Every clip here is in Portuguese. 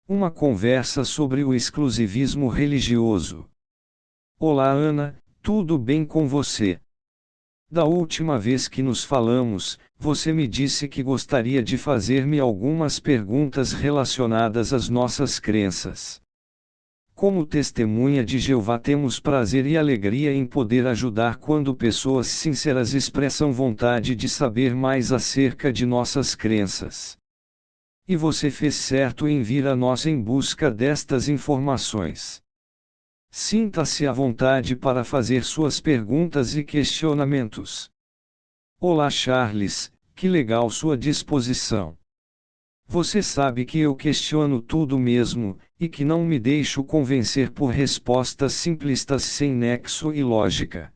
Uma conversa sobre o exclusivismo religioso. Olá Ana, tudo bem com você? Da última vez que nos falamos, você me disse que gostaria de fazer-me algumas perguntas relacionadas às nossas crenças. Como testemunha de Jeová, temos prazer e alegria em poder ajudar quando pessoas sinceras expressam vontade de saber mais acerca de nossas crenças. E você fez certo em vir a nós em busca destas informações. Sinta-se à vontade para fazer suas perguntas e questionamentos. Olá Charles, que legal sua disposição. Você sabe que eu questiono tudo mesmo, e que não me deixo convencer por respostas simplistas sem nexo e lógica.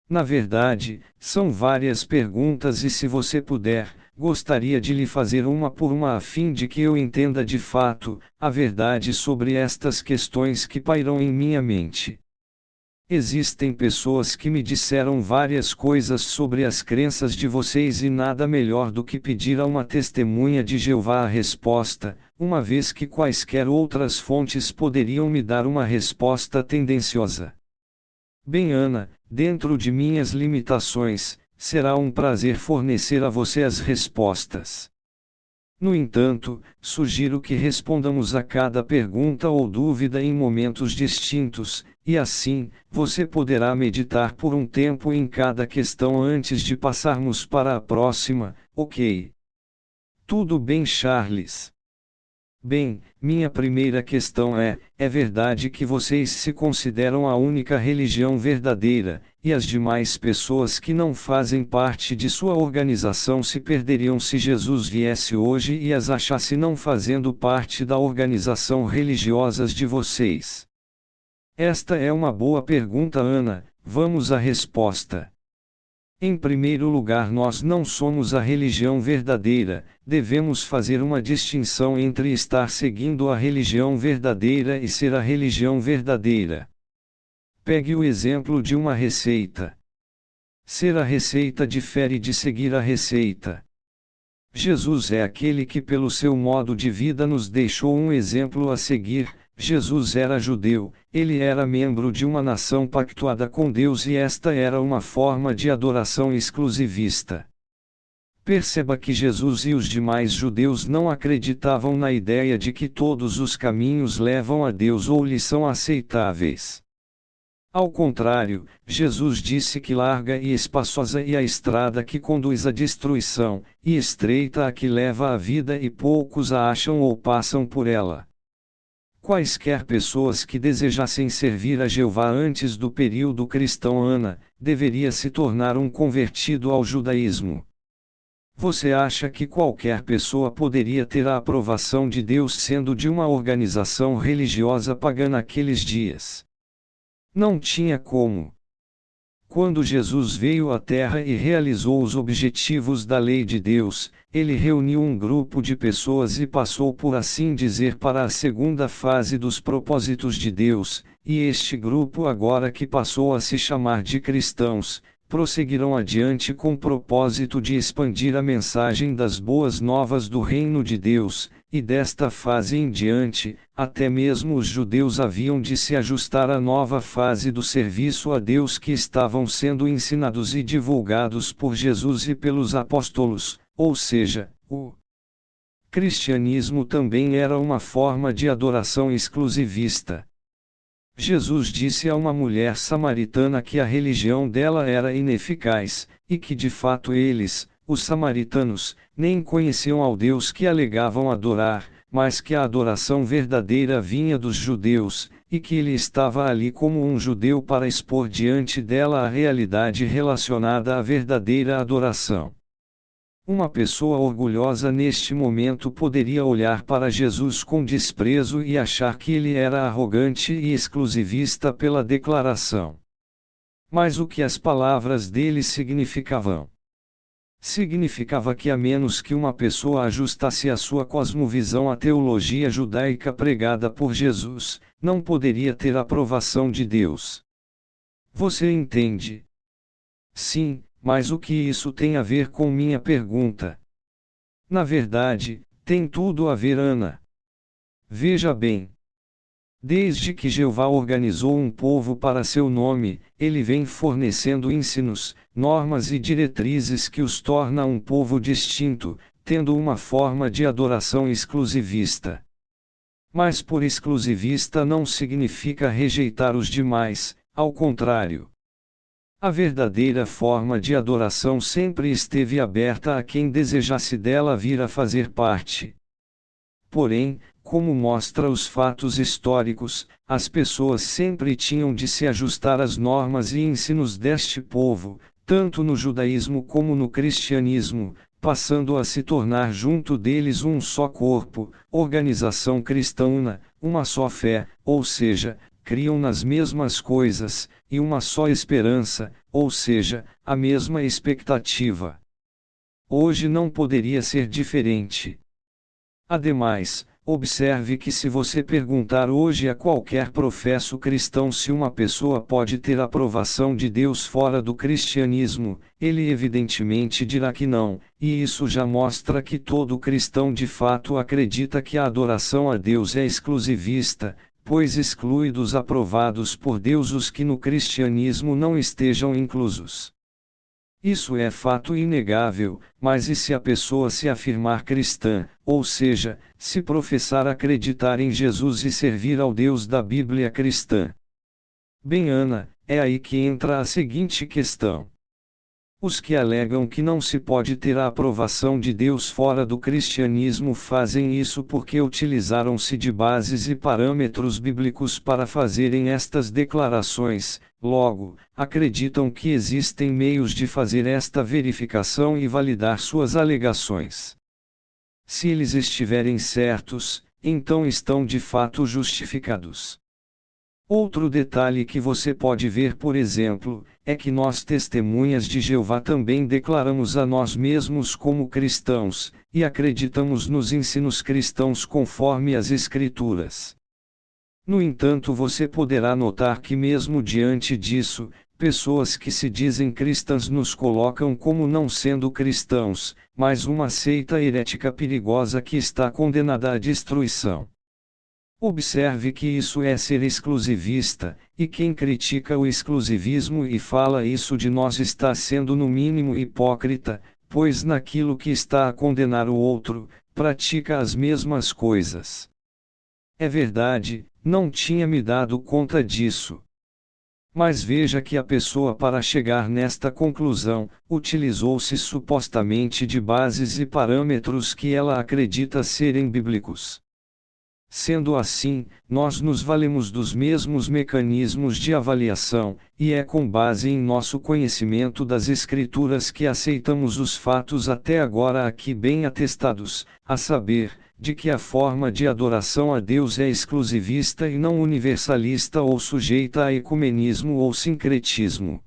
Na verdade, são várias perguntas e se você puder, gostaria de lhe fazer uma por uma a fim de que eu entenda de fato a verdade sobre estas questões que pairam em minha mente. Existem pessoas que me disseram várias coisas sobre as crenças de vocês e nada melhor do que pedir a uma testemunha de Jeová a resposta, uma vez que quaisquer outras fontes poderiam me dar uma resposta tendenciosa. Bem Ana, dentro de minhas limitações, será um prazer fornecer a você as respostas. No entanto, sugiro que respondamos a cada pergunta ou dúvida em momentos distintos, e assim, você poderá meditar por um tempo em cada questão antes de passarmos para a próxima, ok? Tudo bem, Charles? Bem, minha primeira questão é verdade que vocês se consideram a única religião verdadeira, e as demais pessoas que não fazem parte de sua organização se perderiam se Jesus viesse hoje e as achasse não fazendo parte da organização religiosa de vocês? Esta é uma boa pergunta, Ana, vamos à resposta. Em primeiro lugar, nós não somos a religião verdadeira, devemos fazer uma distinção entre estar seguindo a religião verdadeira e ser a religião verdadeira. Pegue o exemplo de uma receita. Ser a receita difere de seguir a receita. Jesus é aquele que, pelo seu modo de vida, nos deixou um exemplo a seguir. Jesus era judeu, ele era membro de uma nação pactuada com Deus e esta era uma forma de adoração exclusivista. Perceba que Jesus e os demais judeus não acreditavam na ideia de que todos os caminhos levam a Deus ou lhe são aceitáveis. Ao contrário, Jesus disse que larga e espaçosa é a estrada que conduz à destruição, e estreita a que leva à vida e poucos a acham ou passam por ela. Quaisquer pessoas que desejassem servir a Jeová antes do período cristão Ana, deveria se tornar um convertido ao judaísmo. Você acha que qualquer pessoa poderia ter a aprovação de Deus sendo de uma organização religiosa pagã naqueles dias? Não tinha como. Quando Jesus veio à Terra e realizou os objetivos da lei de Deus, ele reuniu um grupo de pessoas e passou por assim dizer para a segunda fase dos propósitos de Deus, e este grupo agora que passou a se chamar de cristãos, prosseguirão adiante com o propósito de expandir a mensagem das boas novas do reino de Deus, e desta fase em diante, até mesmo os judeus haviam de se ajustar à nova fase do serviço a Deus que estavam sendo ensinados e divulgados por Jesus e pelos apóstolos, ou seja, o cristianismo também era uma forma de adoração exclusivista. Jesus disse a uma mulher samaritana que a religião dela era ineficaz, e que de fato eles, os samaritanos, nem conheciam ao Deus que alegavam adorar, mas que a adoração verdadeira vinha dos judeus, e que ele estava ali como um judeu para expor diante dela a realidade relacionada à verdadeira adoração. Uma pessoa orgulhosa neste momento poderia olhar para Jesus com desprezo e achar que ele era arrogante e exclusivista pela declaração. Mas o que as palavras dele significavam? Significava que a menos que uma pessoa ajustasse a sua cosmovisão à teologia judaica pregada por Jesus, não poderia ter aprovação de Deus. Você entende? Sim, mas o que isso tem a ver com minha pergunta? Na verdade, tem tudo a ver, Ana. Veja bem. Desde que Jeová organizou um povo para seu nome, ele vem fornecendo ensinos, normas e diretrizes que os torna um povo distinto, tendo uma forma de adoração exclusivista. Mas por exclusivista não significa rejeitar os demais, ao contrário. A verdadeira forma de adoração sempre esteve aberta a quem desejasse dela vir a fazer parte. Porém, como mostra os fatos históricos, as pessoas sempre tinham de se ajustar às normas e ensinos deste povo, tanto no judaísmo como no cristianismo, passando a se tornar junto deles um só corpo, organização cristã, uma só fé, ou seja, criam nas mesmas coisas, e uma só esperança, ou seja, a mesma expectativa. Hoje não poderia ser diferente. Ademais, observe que se você perguntar hoje a qualquer professo cristão se uma pessoa pode ter aprovação de Deus fora do cristianismo, ele evidentemente dirá que não, e isso já mostra que todo cristão de fato acredita que a adoração a Deus é exclusivista, pois exclui dos aprovados por Deus os que no cristianismo não estejam inclusos. Isso é fato inegável, mas e se a pessoa se afirmar cristã, ou seja, se professar acreditar em Jesus e servir ao Deus da Bíblia cristã? Bem, Ana, é aí que entra a seguinte questão. Os que alegam que não se pode ter a aprovação de Deus fora do cristianismo fazem isso porque utilizaram-se de bases e parâmetros bíblicos para fazerem estas declarações, logo, acreditam que existem meios de fazer esta verificação e validar suas alegações. Se eles estiverem certos, então estão de fato justificados. Outro detalhe que você pode ver, por exemplo, é que nós testemunhas de Jeová também declaramos a nós mesmos como cristãos, e acreditamos nos ensinos cristãos conforme as Escrituras. No entanto, você poderá notar que mesmo diante disso, pessoas que se dizem cristãs nos colocam como não sendo cristãos, mas uma seita herética perigosa que está condenada à destruição. Observe que isso é ser exclusivista, e quem critica o exclusivismo e fala isso de nós está sendo no mínimo hipócrita, pois naquilo que está a condenar o outro, pratica as mesmas coisas. É verdade, não tinha me dado conta disso. Mas veja que a pessoa, para chegar nesta conclusão, utilizou-se supostamente de bases e parâmetros que ela acredita serem bíblicos. Sendo assim, nós nos valemos dos mesmos mecanismos de avaliação, e é com base em nosso conhecimento das Escrituras que aceitamos os fatos até agora aqui bem atestados, a saber, de que a forma de adoração a Deus é exclusivista e não universalista ou sujeita a ecumenismo ou sincretismo.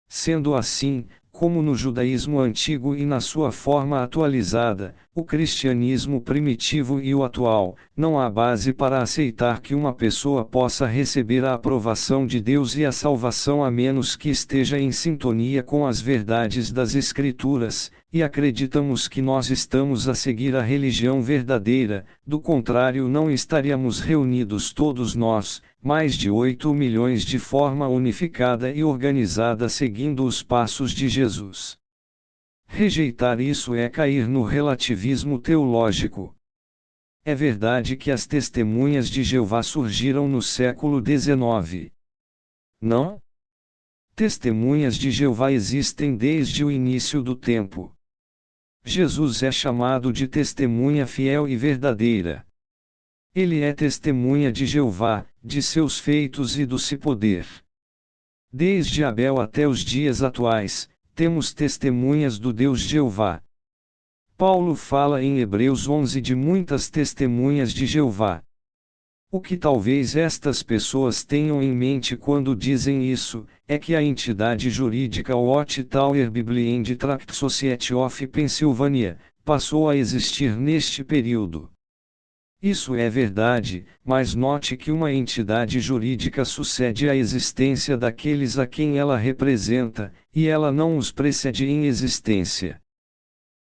Sendo assim, como no judaísmo antigo e na sua forma atualizada, o cristianismo primitivo e o atual, não há base para aceitar que uma pessoa possa receber a aprovação de Deus e a salvação a menos que esteja em sintonia com as verdades das Escrituras, e acreditamos que nós estamos a seguir a religião verdadeira, do contrário não estaríamos reunidos todos nós, mais de 8 milhões de forma unificada e organizada seguindo os passos de Jesus. Rejeitar isso é cair no relativismo teológico. É verdade que as testemunhas de Jeová surgiram no século XIX. Não? Testemunhas de Jeová existem desde o início do tempo. Jesus é chamado de testemunha fiel e verdadeira. Ele é testemunha de Jeová, de seus feitos e do seu poder. Desde Abel até os dias atuais, temos testemunhas do Deus Jeová. Paulo fala em Hebreus 11 de muitas testemunhas de Jeová. O que talvez estas pessoas tenham em mente quando dizem isso, é que a entidade jurídica Watchtower Bible and Tract Society of Pennsylvania passou a existir neste período. Isso é verdade, mas note que uma entidade jurídica sucede à existência daqueles a quem ela representa, e ela não os precede em existência.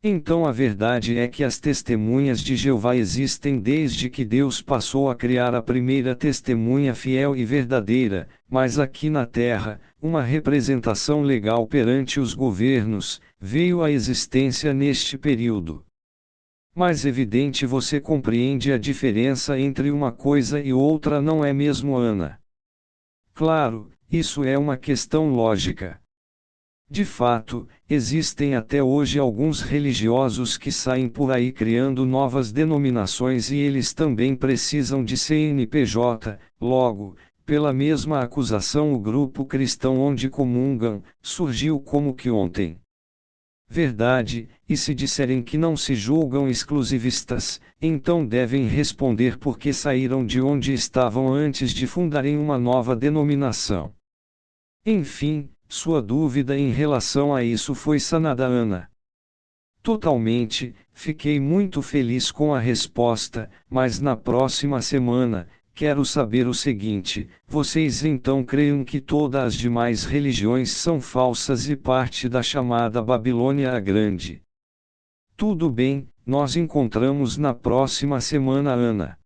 Então a verdade é que as testemunhas de Jeová existem desde que Deus passou a criar a primeira testemunha fiel e verdadeira, mas aqui na Terra, uma representação legal perante os governos, veio à existência neste período. Mais evidente, você compreende a diferença entre uma coisa e outra, não é mesmo, Ana? Claro, isso é uma questão lógica. De fato, existem até hoje alguns religiosos que saem por aí criando novas denominações e eles também precisam de CNPJ, logo, pela mesma acusação o grupo cristão onde comungam, surgiu como que ontem. Verdade, e se disserem que não se julgam exclusivistas, então devem responder porque saíram de onde estavam antes de fundarem uma nova denominação. Enfim, sua dúvida em relação a isso foi sanada, Ana. Totalmente, fiquei muito feliz com a resposta, mas na próxima semana, quero saber o seguinte: vocês então creem que todas as demais religiões são falsas e parte da chamada Babilônia a Grande? Tudo bem, nós encontramos na próxima semana, Ana.